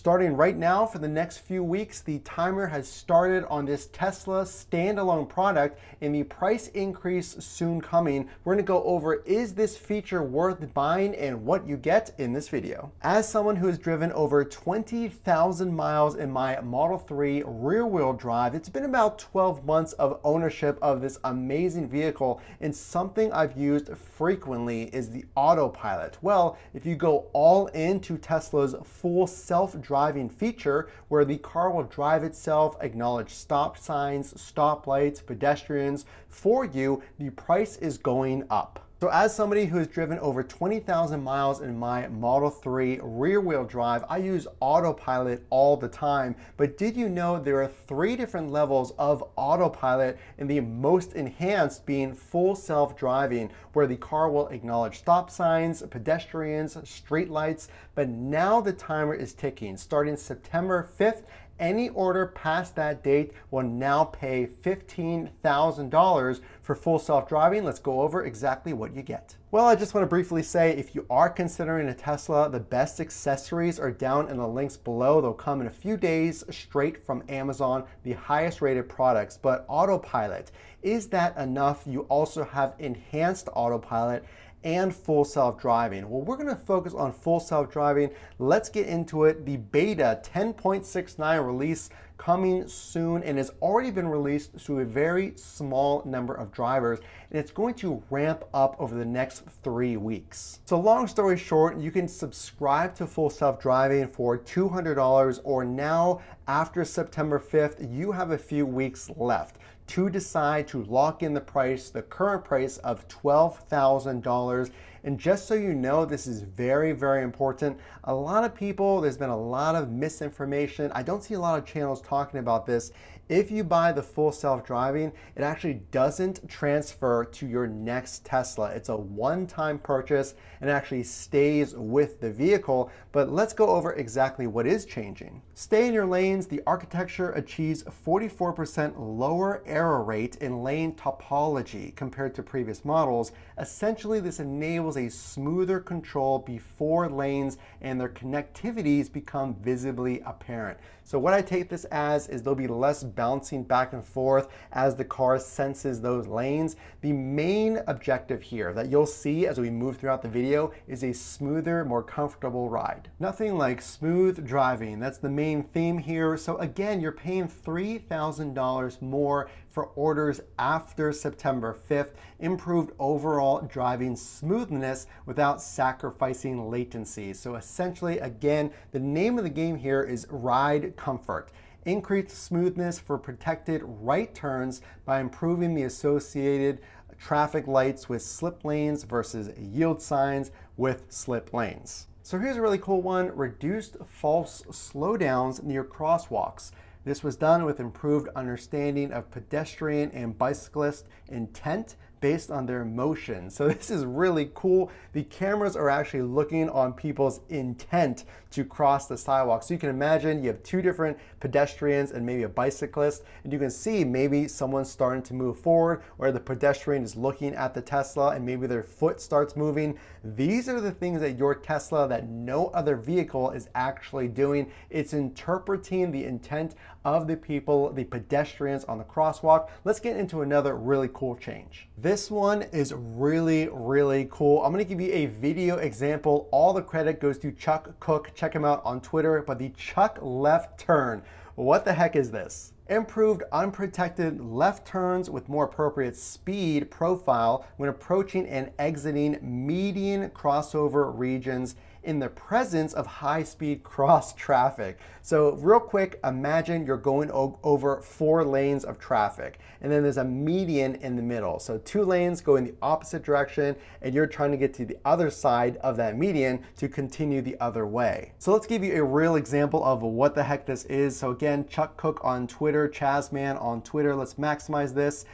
Starting right now for the next few weeks, the timer has started on this Tesla standalone product and the price increase soon coming. We're gonna go over, is this feature worth buying and what you get in this video. As someone who has driven over 20,000 miles in my Model 3 rear wheel drive, it's been about 12 months of ownership of this amazing vehicle, and something I've used frequently is the autopilot. Well, if you go all into Tesla's full self-driving feature, where the car will drive itself, acknowledge stop signs, stoplights, pedestrians for you, the price is going up. So as somebody who has driven over 20,000 miles in my Model 3 rear wheel drive, I use autopilot all the time. But did you know there are 3 different levels of autopilot, and the most enhanced being full self-driving, where the car will acknowledge stop signs, pedestrians, street lights. But now the timer is ticking. Starting September 5th, any order past that date will now pay $15,000 for full self-driving. Let's go over exactly what you get. Well, I just want to briefly say, if you are considering a Tesla, the best accessories are down in the links below. They'll come in a few days straight from Amazon, the highest rated products. But autopilot, is that enough? You also have enhanced autopilot and full self-driving. Well, we're gonna focus on full self-driving. Let's get into it. The beta 10.69 release coming soon, and has already been released to a very small number of drivers, and it's going to ramp up over the next 3 weeks. So long story short, you can subscribe to full self-driving for $200, or now after September 5th, you have a few weeks left to decide to lock in the price, the current price of $12,000. And just so you know, this is very, very important. A lot of people, there's been a lot of misinformation. I don't see a lot of channels talking about this. If you buy the full self-driving, it actually doesn't transfer to your next Tesla. It's a one-time purchase and actually stays with the vehicle. But let's go over exactly what is changing. Stay in your lanes. The architecture achieves 44% lower error rate in lane topology compared to previous models. Essentially, this enables a smoother control before lanes and their connectivities become visibly apparent. So what I take this as is there'll be less bouncing back and forth as the car senses those lanes. The main objective here that you'll see as we move throughout the video is a smoother, more comfortable ride. Nothing like smooth driving. That's the main theme here. So again, you're paying $3,000 more for orders after September 5th, improved overall driving smoothness without sacrificing latency. So essentially, again, the name of the game here is ride comfort. Increased smoothness for protected right turns by improving the associated traffic lights with slip lanes versus yield signs with slip lanes. So here's a really cool one: reduced false slowdowns near crosswalks. This was done with improved understanding of pedestrian and bicyclist intent based on their motion. So this is really cool. The cameras are actually looking on people's intent to cross the sidewalk. So you can imagine you have 2 different pedestrians and maybe a bicyclist, and you can see maybe someone's starting to move forward, or the pedestrian is looking at the Tesla and maybe their foot starts moving. These are the things that your Tesla, that no other vehicle is actually doing. It's interpreting the intent of the people, the pedestrians on the crosswalk. Let's get into another really cool change. This one is really, really cool. I'm gonna give you a video example. All the credit goes to Chuck Cook. Check him out on Twitter. But the Chuck left turn, what the heck is this? Improved unprotected left turns with more appropriate speed profile when approaching and exiting median crossover regions in the presence of high-speed cross traffic. So real quick, imagine you're going over 4 lanes of traffic, and then there's a median in the middle. So 2 lanes go in the opposite direction, and you're trying to get to the other side of that median to continue the other way. So let's give you a real example of what the heck this is. So again, Chuck Cook on Twitter, Chazman on Twitter. Let's maximize this.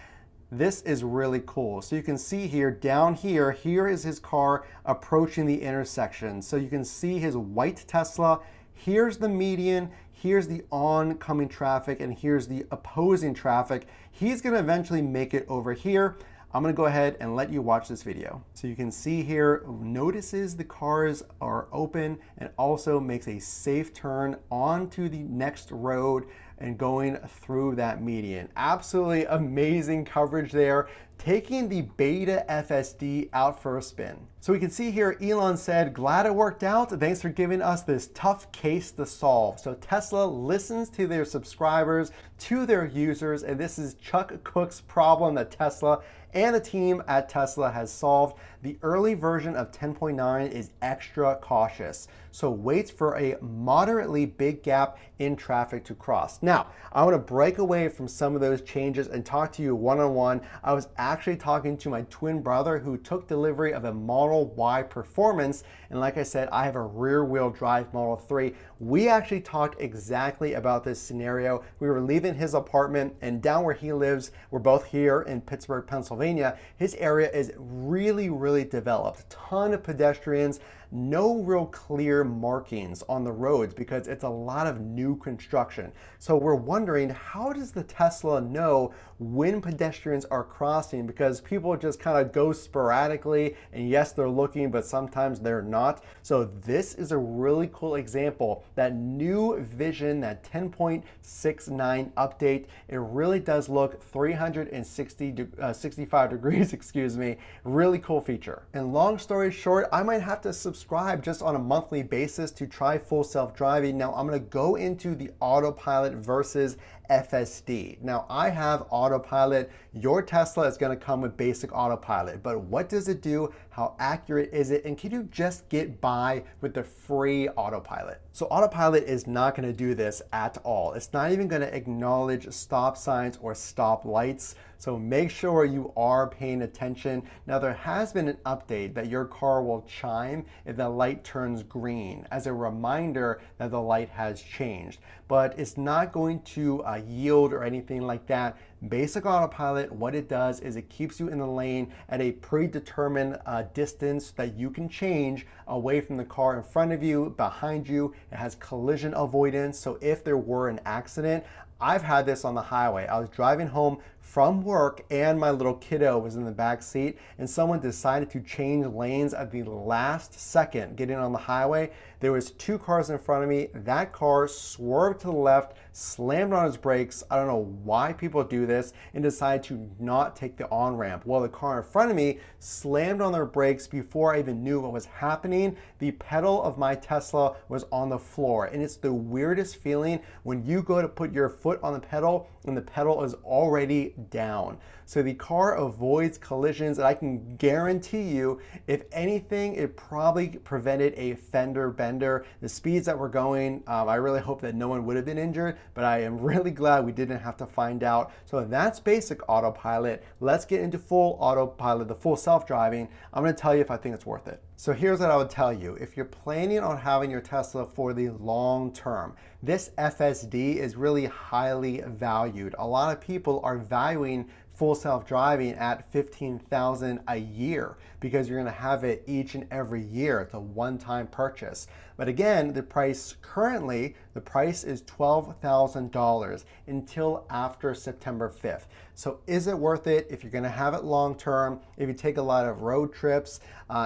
This is really cool. So you can see here, down here, here is his car approaching the intersection. So you can see his white Tesla. Here's the median, here's the oncoming traffic, and here's the opposing traffic. He's gonna eventually make it over here. I'm gonna go ahead and let you watch this video. So you can see here, notices the cars are open and also makes a safe turn onto the next road and going through that median. Absolutely amazing coverage there, taking the Beta FSD out for a spin. So we can see here, Elon said, glad it worked out. Thanks for giving us this tough case to solve. So Tesla listens to their subscribers, to their users, and this is Chuck Cook's problem that Tesla and the team at Tesla has solved. The early version of 10.9 is extra cautious, so wait for a moderately big gap in traffic to cross. Now, I want to break away from some of those changes and talk to you one-on-one. I was actually talking to my twin brother who took delivery of a Model Y Performance, and like I said, I have a rear-wheel drive Model 3. We actually talked exactly about this scenario. We were leaving his apartment, and down where he lives, we're both here in Pittsburgh, Pennsylvania, his area is really developed. A ton of pedestrians, no real clear markings on the roads because it's a lot of new construction. So we're wondering, how does the Tesla know when pedestrians are crossing? Because people just kind of go sporadically, and yes, they're looking, but sometimes they're not. So this is a really cool example. That new vision, that 10.69 update, it really does look 365 degrees, excuse me. Really cool feature. And long story short, I might have to subscribe just on a monthly basis to try full self-driving. Now I'm going to go into the autopilot versus FSD. Now I have autopilot. Your Tesla is going to come with basic autopilot, but what does it do? How accurate is it? And can you just get by with the free autopilot? So autopilot is not going to do this at all. It's not even going to acknowledge stop signs or stop lights. So make sure you are paying attention. Now there has been an update that your car will chime if the light turns green as a reminder that the light has changed, but it's not going to yield or anything like that. Basic autopilot, what it does is it keeps you in the lane at a predetermined distance that you can change away from the car in front of you, behind you. It has collision avoidance, so if there were an accident, I've had this on the highway. I was driving home from work and my little kiddo was in the back seat, and someone decided to change lanes at the last second getting on the highway. There was two cars in front of me. That car swerved to the left, slammed on its brakes. I don't know why people do this, and decided to not take the on-ramp. Well, the car in front of me slammed on their brakes before I even knew what was happening. The pedal of my Tesla was on the floor, and it's the weirdest feeling when you go to put your foot on the pedal and the pedal is already down. So the car avoids collisions, and I can guarantee you, if anything, it probably prevented a fender bender. The speeds that we're going, I really hope that no one would have been injured, but I am really glad we didn't have to find out. So that's basic autopilot. Let's get into full autopilot, the full self-driving. I'm gonna tell you if I think it's worth it. So here's what I would tell you. If you're planning on having your Tesla for the long term, this FSD is really highly valued. A lot of people are valuing full self-driving at $15,000 a year because you're going to have it each and every year. It's a one-time purchase. But again, the price currently, the price is $12,000 until after September 5th. So is it worth it if you're going to have it long term, if you take a lot of road trips,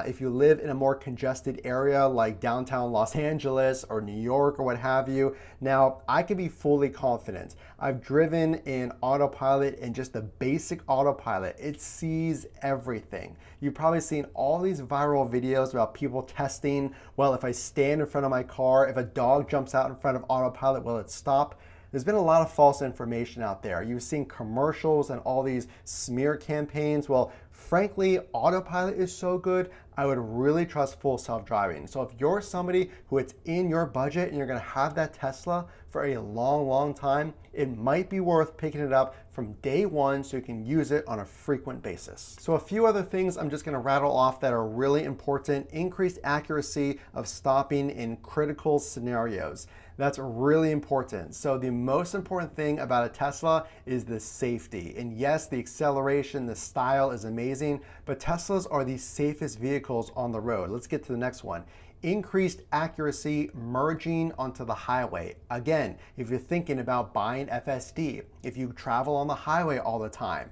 if you live in a more congested area like downtown Los Angeles or New York or what have you? Now, I can be fully confident. I've driven in autopilot, and just the basic autopilot, it sees everything. You've probably seen all these viral videos about people testing, well, if I stand in front of my car, if a dog jumps out in front of autopilot, will it stop? There's been a lot of false information out there. You've seen commercials and all these smear campaigns. Well, frankly, autopilot is so good, I would really trust full self-driving. So if you're somebody who it's in your budget and you're gonna have that Tesla for a long time, it might be worth picking it up from day one so you can use it on a frequent basis. So a few other things I'm just gonna rattle off that are really important. Increased accuracy of stopping in critical scenarios. That's really important. So the most important thing about a Tesla is the safety. And yes, the acceleration, the style is amazing, but Teslas are the safest vehicles on the road. Let's get to the next one. increased accuracy merging onto the highway. Again, if you're thinking about buying FSD, if you travel on the highway all the time,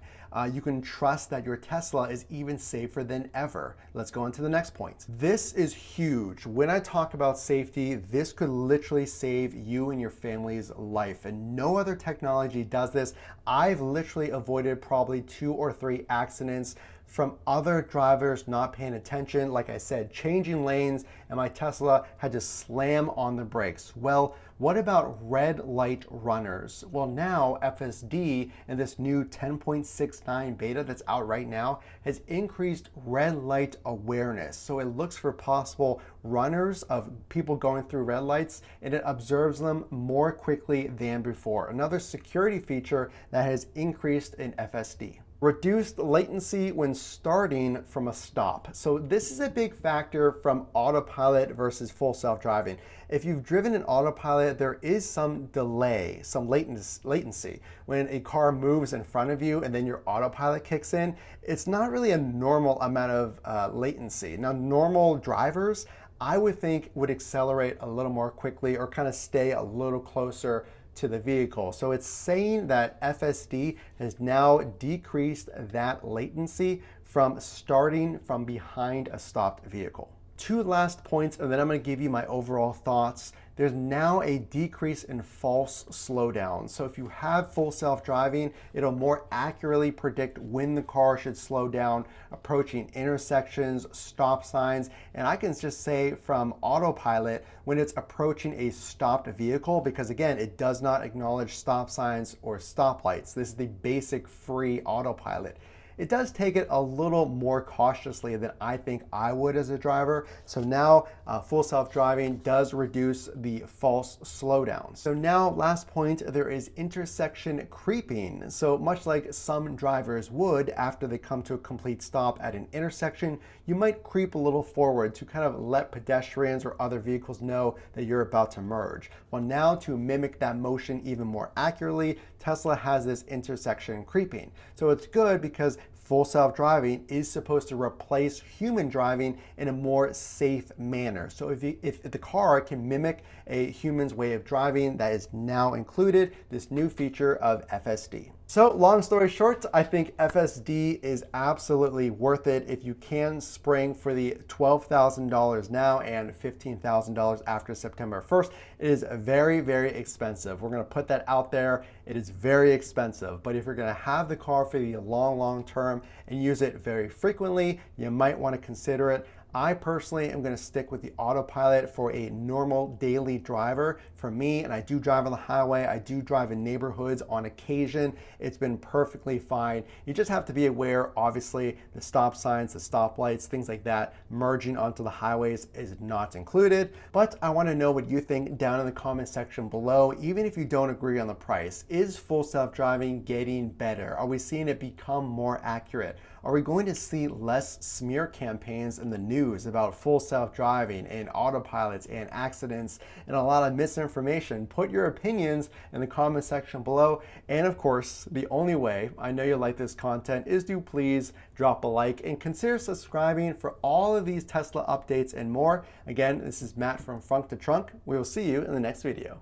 you can trust that your Tesla is even safer than ever. Let's go on to the next point. This is huge. When I talk about safety, this could literally save you and your family's life, and no other technology does this. I've literally avoided probably 2 or 3 accidents from other drivers not paying attention, like I said, changing lanes, and my Tesla had to slam on the brakes. Well, what about red light runners? Well, now FSD and this new 10.69 beta that's out right now has increased red light awareness. So it looks for possible runners of people going through red lights, and it observes them more quickly than before. Another security feature that has increased in FSD. Reduced latency when starting from a stop. So this is a big factor from autopilot versus full self-driving. If you've driven in autopilot, there is some delay, some latency. When a car moves in front of you and then your autopilot kicks in, it's not really a normal amount of latency. Now, normal drivers, I would think, would accelerate a little more quickly or kind of stay a little closer to the vehicle. So it's saying that FSD has now decreased that latency from starting from behind a stopped vehicle. 2 last points, and then I'm going to give you my overall thoughts. There's now a decrease in false slowdowns. So if you have full self-driving, it'll more accurately predict when the car should slow down, approaching intersections, stop signs. And I can just say from autopilot, when it's approaching a stopped vehicle, because again, it does not acknowledge stop signs or stoplights. This is the basic free autopilot. It does take it a little more cautiously than I think I would as a driver. So now full self-driving does reduce the false slowdowns. So now, last point, there is intersection creeping. So much like some drivers would after they come to a complete stop at an intersection, you might creep a little forward to kind of let pedestrians or other vehicles know that you're about to merge. Well, now to mimic that motion even more accurately, Tesla has this intersection creeping. So it's good because full self-driving is supposed to replace human driving in a more safe manner. So if the car can mimic a human's way of driving, that is now included, this new feature of FSD. So long story short, I think FSD is absolutely worth it if you can spring for the $12,000 now and $15,000 after September 1st. It is very, very expensive. We're going to put that out there. It is very expensive, but if you're going to have the car for the long term and use it very frequently, you might want to consider it. I personally am going to stick with the autopilot for a normal daily driver. For me, and I do drive on the highway, I do drive in neighborhoods on occasion, it's been perfectly fine. You just have to be aware, obviously, the stop signs, the stoplights, things like that, merging onto the highways is not included. But I want to know what you think down in the comment section below, even if you don't agree on the price. Is full self-driving getting better? Are we seeing it become more accurate? Are we going to see less smear campaigns in the news about full self-driving and autopilots and accidents and a lot of misinformation? Put your opinions in the comment section below. And of course, the only way I know you like this content is to please drop a like and consider subscribing for all of these Tesla updates and more. Again, this is Matt from Frunk to Trunk. We will see you in the next video.